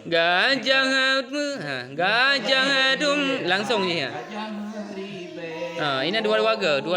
Gajah gajah dum langsung je ya. Gajah meribe. Ini ada dua warga, dua